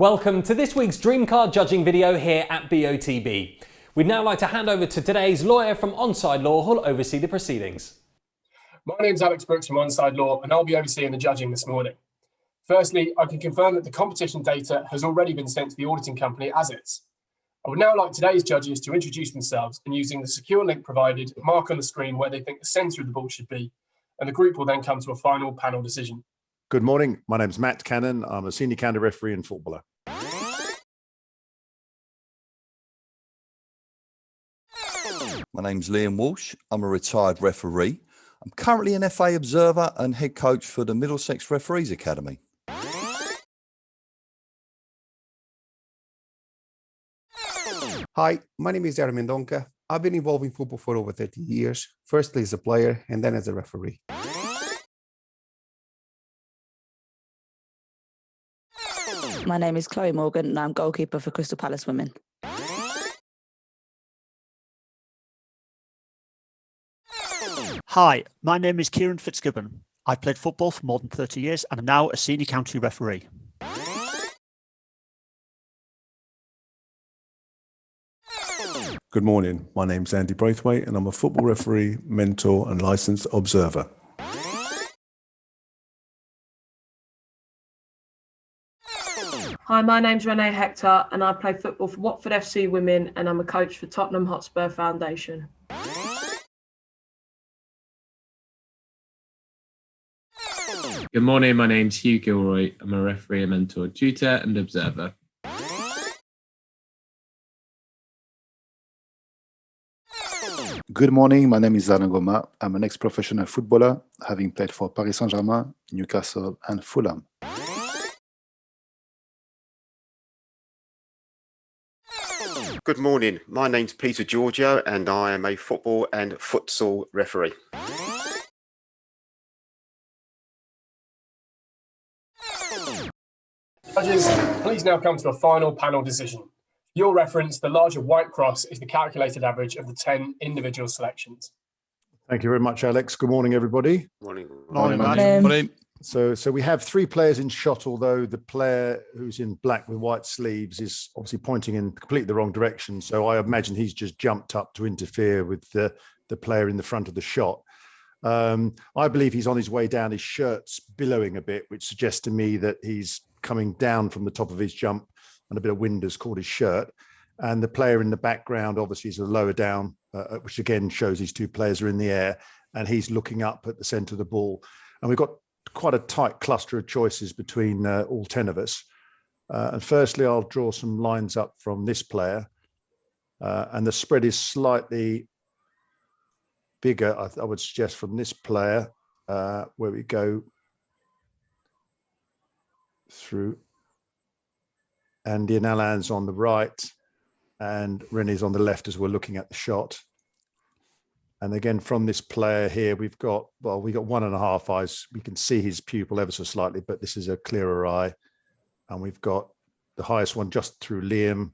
Welcome to this week's Dream Car judging video here at BOTB. We'd now like to hand over to today's lawyer from Onside Law who'll oversee the proceedings. My name's Alex Brooks from Onside Law and I'll be overseeing the judging this morning. Firstly, I can confirm that the competition data has already been sent to the auditing company as is. I would now like today's judges to introduce themselves and using the secure link provided, mark on the screen where they think the centre of the ball should be, and the group will then come to a final panel decision. Good morning. My name's Matt Cannon. I'm a senior county referee and footballer. My name's Liam Walsh. I'm a retired referee. I'm currently an FA observer and head coach for the Middlesex Referees Academy. Hi, my name is Aaron Mendonca. I've been involved in football for over 30 years, firstly as a player and then as a referee. My name is Chloe Morgan and I'm goalkeeper for Crystal Palace Women. Hi, my name is Kieran FITZGIBBON. I've played football for more than 30 years and am now a senior county referee. Good morning, my name's Andy Braithwaite and I'm a football referee, mentor and licensed observer. Hi, my name's RENEE HECTOR and I play football for Watford FC Women and I'm a coach for Tottenham Hotspur Foundation. Good morning, my name's Hugh Gilroy. I'm a referee, a mentor, tutor and observer. Good morning, my name is Alain Goma. I'm an ex-professional footballer, having played for Paris Saint-Germain, Newcastle and Fulham. Good morning, my name's Peter Georgiou and I am a football and futsal referee. Judges, please now come to a final panel decision. For your reference, the larger white cross is the calculated average of the 10 individual selections. Thank you very much, Alex. Good morning, everybody. Morning. Morning. So we have three players in shot, although the player who's in black with white sleeves is obviously pointing in completely the wrong direction. So I imagine he's just jumped up to interfere with the player in the front of the shot. I believe he's on his way down. His shirt's billowing a bit, which suggests to me that he's coming down from the top of his jump and a bit of wind has caught his shirt. And the player in the background obviously is lower down, which again shows these two players are in the air and he's looking up at the centre of the ball. And we've got quite a tight cluster of choices between all 10 of us. And firstly, I'll draw some lines up from this player. And the spread is slightly bigger, I would suggest, from this player, where we go through. Andy and Alain's on the right and Renee's on the left as we're looking at the shot. And again, from this player here, we've got 1.5 eyes. We can see his pupil ever so slightly, but this is a clearer eye. And we've got the highest one just through Liam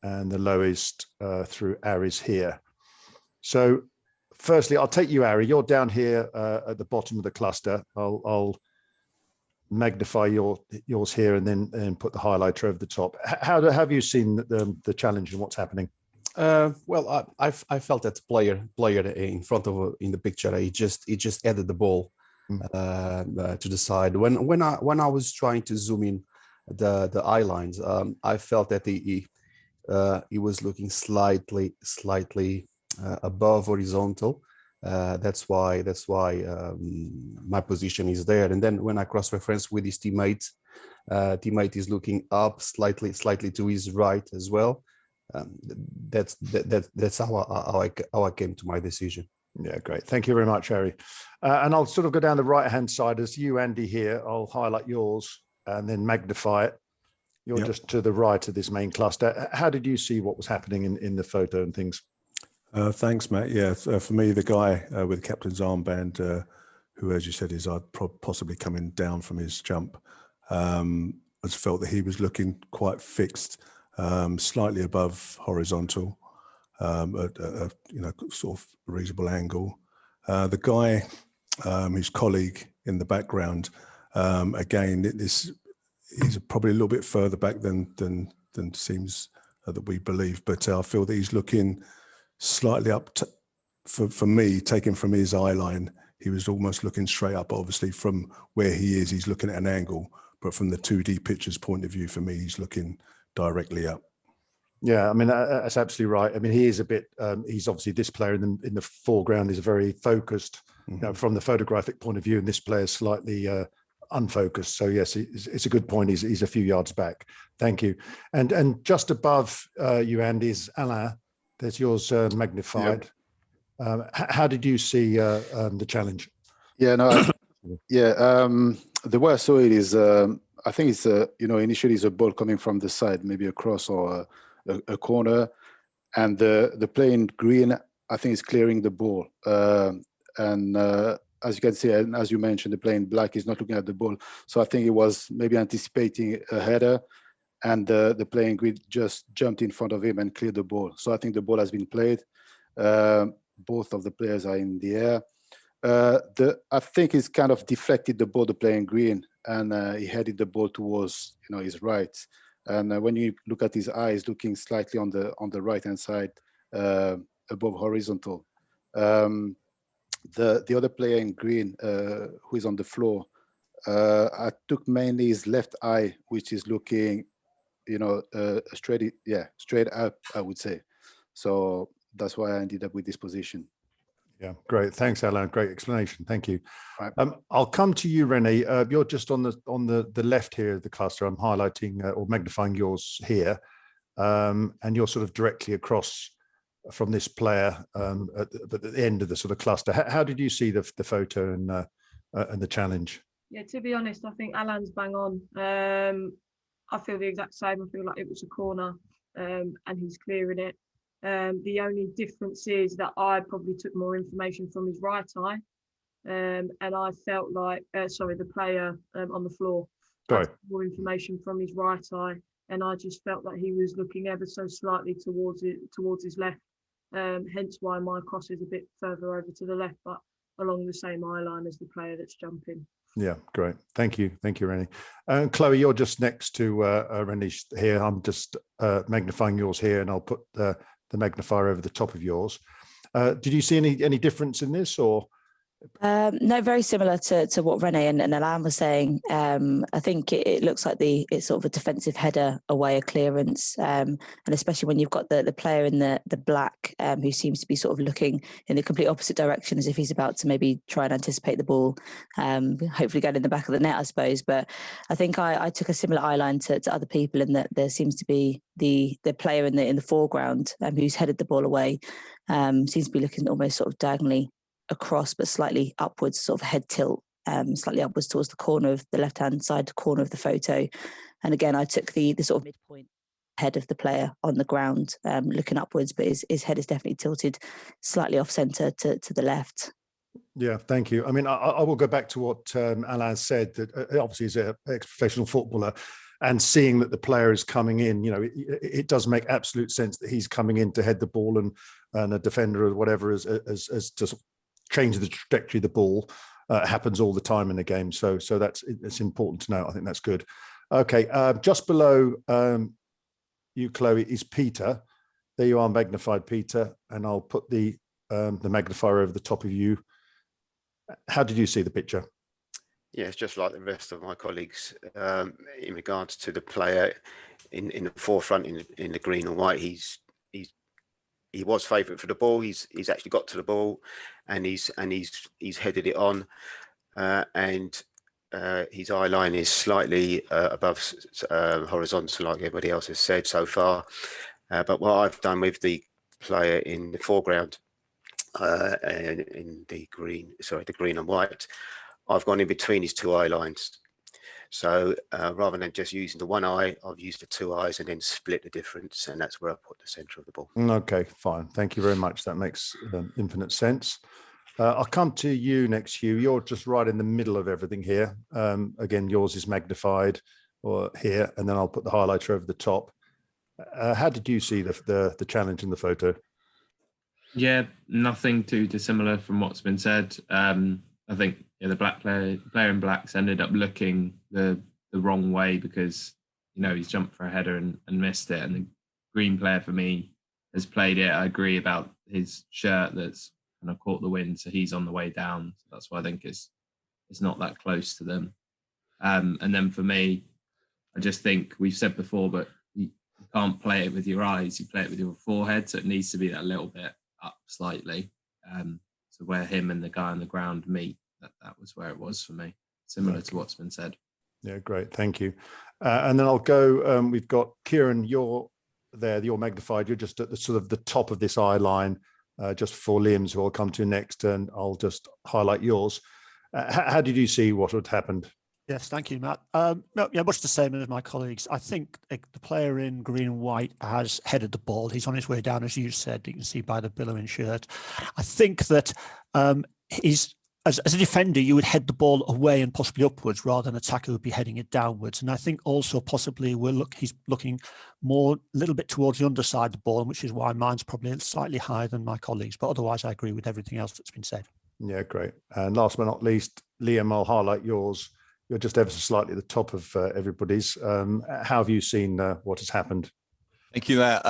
and the lowest through Ari's here. So firstly, I'll take you, Ari. You're down here at the bottom of the cluster. I'll magnify yours here and then put the highlighter over the top. How have you seen the challenge and what's happening? Well, I felt that player in front of in the picture. He just added the ball to the side. When I was trying to zoom in the eye lines, I felt that he was looking slightly above horizontal. That's why my position is there. And then when I cross-reference with his teammate is looking up slightly to his right as well. That's how I came to my decision. Yeah, great. Thank you very much, Harry. And I'll sort of go down the right-hand side as you, Andy, here. I'll highlight yours and then magnify it. You're just to the right of this main cluster. How did you see what was happening in the photo and things? Thanks, Matt. Yeah, for me, the guy with the captain's armband, who, as you said, is possibly coming down from his jump, I just felt that he was looking quite fixed, slightly above horizontal, at a sort of reasonable angle. The guy, his colleague in the background, again, he's probably a little bit further back than seems that we believe. But I feel that he's looking slightly up. For me, taken from his eye line, he was almost looking straight up. Obviously, from where he is, he's looking at an angle. But from the 2D picture's point of view, for me, he's looking directly up. Yeah, I mean, that's absolutely right. I mean, he is a bit, he's obviously this player in the foreground is very focused, you know, from the photographic point of view, and this player is slightly unfocused. So yes, it's a good point. He's a few yards back. Thank you. And just above you, Andy, is Alain. There's yours magnified. Yep. How did you see the challenge? Yeah, no, the way I saw it is, I think it's initially it's a ball coming from the side, maybe a cross or a corner, and the player in green, I think, is clearing the ball. And as you can see, and as you mentioned, the player in black is not looking at the ball. So I think it was maybe anticipating a header, and the player in green just jumped in front of him and cleared the ball. So I think the ball has been played. Both of the players are in the air. I think he's kind of deflected the ball, the player in green, and he headed the ball towards his right. And when you look at his eyes, looking slightly on the right hand side, above horizontal. The other player in green, who is on the floor, I took mainly his left eye, which is looking, straight up, I would say. So that's why I ended up with this position. Yeah, great. Thanks, Alain. Great explanation. Thank you. Right. I'll come to you, Renee. You're just on the left here of the cluster. I'm highlighting or magnifying yours here, and you're sort of directly across from this player at the end of the sort of cluster. How did you see the photo and the challenge? Yeah, to be honest, I think Alain's bang on. I feel the exact same. I feel like it was a corner, and he's clearing it. The only difference is that I probably took more information from his right eye, and I felt like, the player on the floor, I took more information from his right eye, and I just felt that he was looking ever so slightly towards his left, hence why my cross is a bit further over to the left, but along the same eye line as the player that's jumping. Yeah, great. Thank you, Renee. Chloe, you're just next to Renee here. I'm just magnifying yours here, and I'll put the magnifier over the top of yours. Did you see any difference in this, or? No, very similar to what Renee and Alain were saying. I think it looks like it's sort of a defensive header away, a clearance, and especially when you've got the player in the black who seems to be sort of looking in the complete opposite direction, as if he's about to maybe try and anticipate the ball, hopefully get in the back of the net, I suppose. But I think I took a similar eye line to other people in that there seems to be the player in the foreground who's headed the ball away, seems to be looking almost sort of diagonally across, but slightly upwards, sort of head tilt, slightly upwards towards the corner of the left-hand side corner of the photo. And again, I took the sort of midpoint head of the player on the ground, looking upwards, but his head is definitely tilted slightly off centre to the left. Yeah, thank you. I mean, I will go back to what Alain said, that obviously he's an ex-professional footballer, and seeing that the player is coming in, it does make absolute sense that he's coming in to head the ball, and a defender or whatever as to change the trajectory of the ball happens all the time in the game. So it's important to know. I think that's good. Okay, just below you, Chloe, is Peter. There you are, magnified Peter, and I'll put the magnifier over the top of you. How did you see the picture? Yeah, it's just like the rest of my colleagues in regards to the player in the forefront in the green and white. He was favourite for the ball. He's actually got to the ball, and he's headed it on, and his eye line is slightly above horizontal, like everybody else has said so far. But what I've done with the player in the foreground, in the green and white, I've gone in between his two eye lines. So rather than just using the one eye, I've used the two eyes and then split the difference, and that's where I put the centre of the ball. Okay, fine. Thank you very much. That makes infinite sense. I'll come to you next, Hugh. You're just right in the middle of everything here. Again, yours is magnified or here, and then I'll put the highlighter over the top. How did you see the challenge in the photo? Yeah, nothing too dissimilar from what's been said. I think the black player in blacks ended up looking the the wrong way because, you know, he's jumped for a header and missed it. And the green player for me has played it. I agree about his shirt that's kind of caught the wind, so he's on the way down. So that's why I think it's not that close to them. And then for me, I just think we've said before, but you can't play it with your eyes, you play it with your forehead. So it needs to be that little bit up slightly. So where him and the guy on the ground meet, that was where it was for me, similar to what's been said. Yeah, great. Thank you. And then I'll go, we've got Kieran, you're there, you're magnified. You're just at the sort of the top of this eye line, just for Liam's, who I'll come to next, and I'll just highlight yours. How did you see what had happened? Yes, thank you, Matt. Yeah, much the same as my colleagues. I think the player in green and white has headed the ball. He's on his way down, as you said. You can see by the billowing shirt. I think that he's, as a defender, you would head the ball away and possibly upwards, rather than an attacker would be heading it downwards. And I think also possibly he's looking more a little bit towards the underside of the ball, which is why mine's probably slightly higher than my colleagues. But otherwise, I agree with everything else that's been said. Yeah, great. And last but not least, Liam, I'll highlight yours. You're just ever so slightly at the top of everybody's. How have you seen what has happened? Thank you, Matt.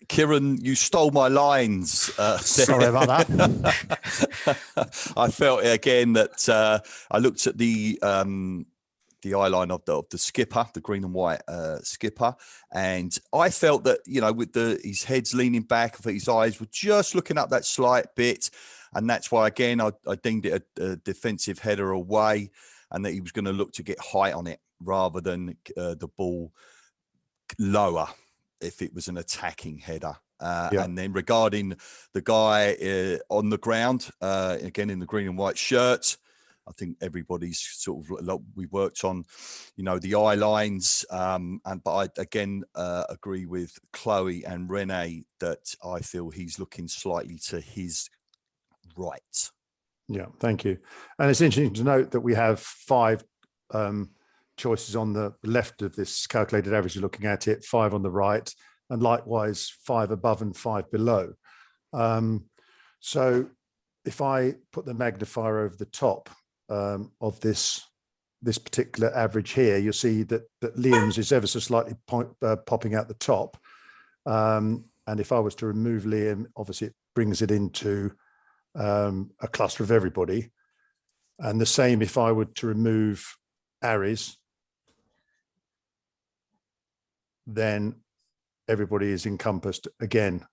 Kieran, you stole my lines. Sorry about that. I felt again that I looked at the eye line of the skipper, the green and white skipper, and I felt that, you know, with his head's leaning back, I think his eyes were just looking up that slight bit, and that's why again I deemed it a defensive header away, and that he was going to look to get height on it rather than the ball lower if it was an attacking header. And then regarding the guy on the ground, again in the green and white shirt, I think everybody's sort of, we worked on, you know, the eye lines. But I, again, agree with Chloe and Renee that I feel he's looking slightly to his right. Yeah, thank you. And it's interesting to note that we have 5 choices on the left of this calculated average, looking at it, 5 on the right, and likewise 5 above and 5 below. So if I put the magnifier over the top of this particular average here, you'll see that Liam's is ever so slightly popping out the top. And if I was to remove Liam, obviously it brings it into a cluster of everybody. And the same if I were to remove Aries, then everybody is encompassed again.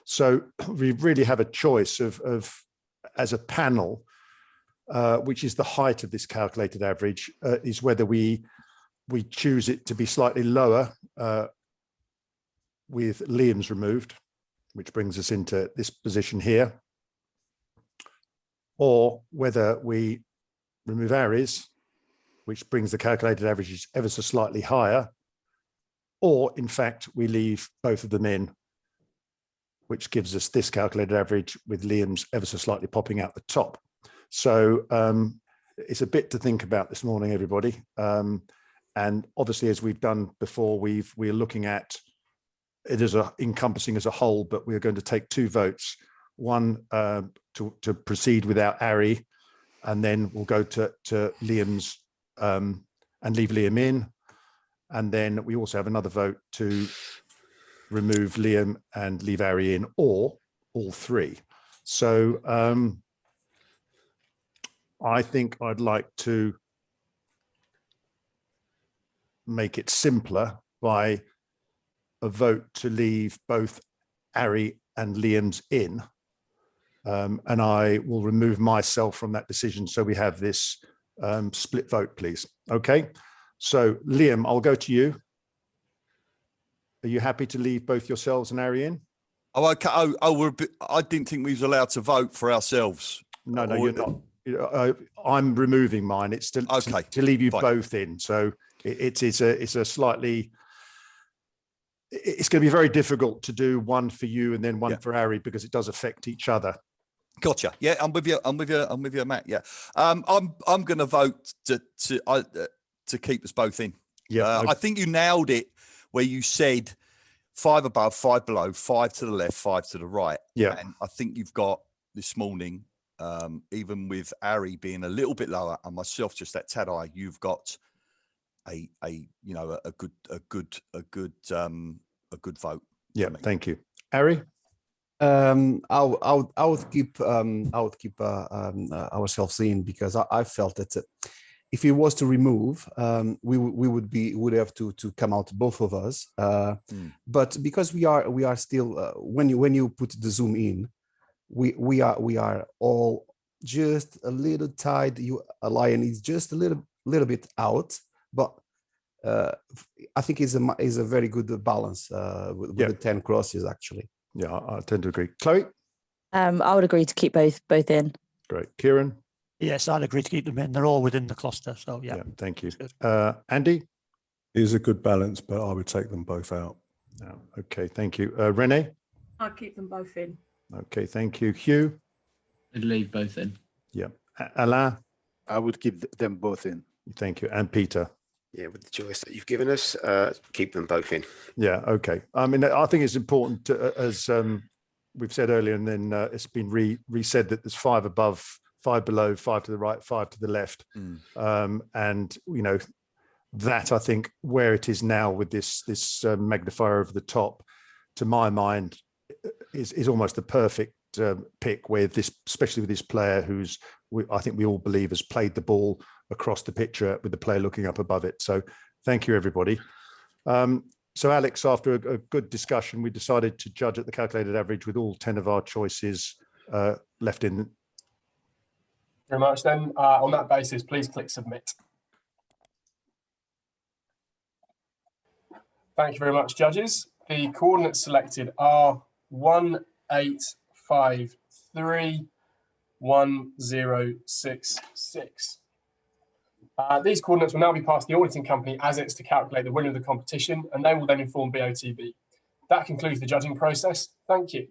So we really have a choice of as a panel, which is the height of this calculated average, is whether we choose it to be slightly lower with Liam's removed, which brings us into this position here, or whether we remove Aries, which brings the calculated averages ever so slightly higher, or in fact, we leave both of them in, which gives us this calculated average with Liam's ever so slightly popping out the top. So it's a bit to think about this morning, everybody. And obviously, as we've done before, we're looking at it as encompassing as a whole, but we're going to take 2 votes, one to proceed without Ari, and then we'll go to Liam's and leave Liam in. And then we also have another vote to remove Liam and leave Ari in, or all 3. So I think I'd like to make it simpler by a vote to leave both Ari and Liam's in. And I will remove myself from that decision. So we have this split vote, please. Okay. So Liam, I'll go to you. Are you happy to leave both yourselves and Ari in? Oh, okay. I didn't think we was allowed to vote for ourselves. No, you're not. I'm removing mine. It's to, okay, to leave you both in. So it's a slightly. It's going to be very difficult to do one for you and then one for Ari, because it does affect each other. Gotcha. Yeah, I'm with you, Matt. Yeah, I'm going to vote to keep us both in. Yeah, I think you nailed it where you said 5 above, 5 below, 5 to the left, 5 to the right. Yeah, and I think you've got this morning, even with Ari being a little bit lower and myself just that tad high, you've got a you know a good vote. Yeah, thank you, Ari. I would keep ourselves in, because I felt that if it was to remove, we would have to come out, both of us. But because we are still when you put the zoom in, we are all just a little tied. Lion is just a little bit out, but I think is a very good balance with the 10 crosses actually. Yeah, I tend to agree. Chloe? I would agree to keep both in. Great. Kieran? Yes, I'd agree to keep them in. They're all within the cluster. So yeah. Thank you. Andy? It is a good balance, but I would take them both out. Okay, thank you. Renee? I'd keep them both in. Okay, thank you. Hugh? I'd leave both in. Yeah. Alain? I would keep them both in. Thank you. And Peter? Yeah, with the choice that you've given us, keep them both in. Yeah, okay. I mean, I think it's important, as we've said earlier, and then it's been re-said, that there's 5 above, 5 below, 5 to the right, 5 to the left. And, you know, that I think where it is now with this magnifier over the top, to my mind, is almost the perfect pick, with this, especially with this player who's, I think we all believe, has played the ball across the picture with the player looking up above it. So thank you, everybody. So Alex, after a good discussion, we decided to judge at the calculated average with all 10 of our choices left in. Very much. Then on that basis, please click submit. Thank you very much, judges. The coordinates selected are 1853 1066. These coordinates will now be passed to the auditing company as it's to calculate the winner of the competition, and they will then inform BOTB. That concludes the judging process. Thank you.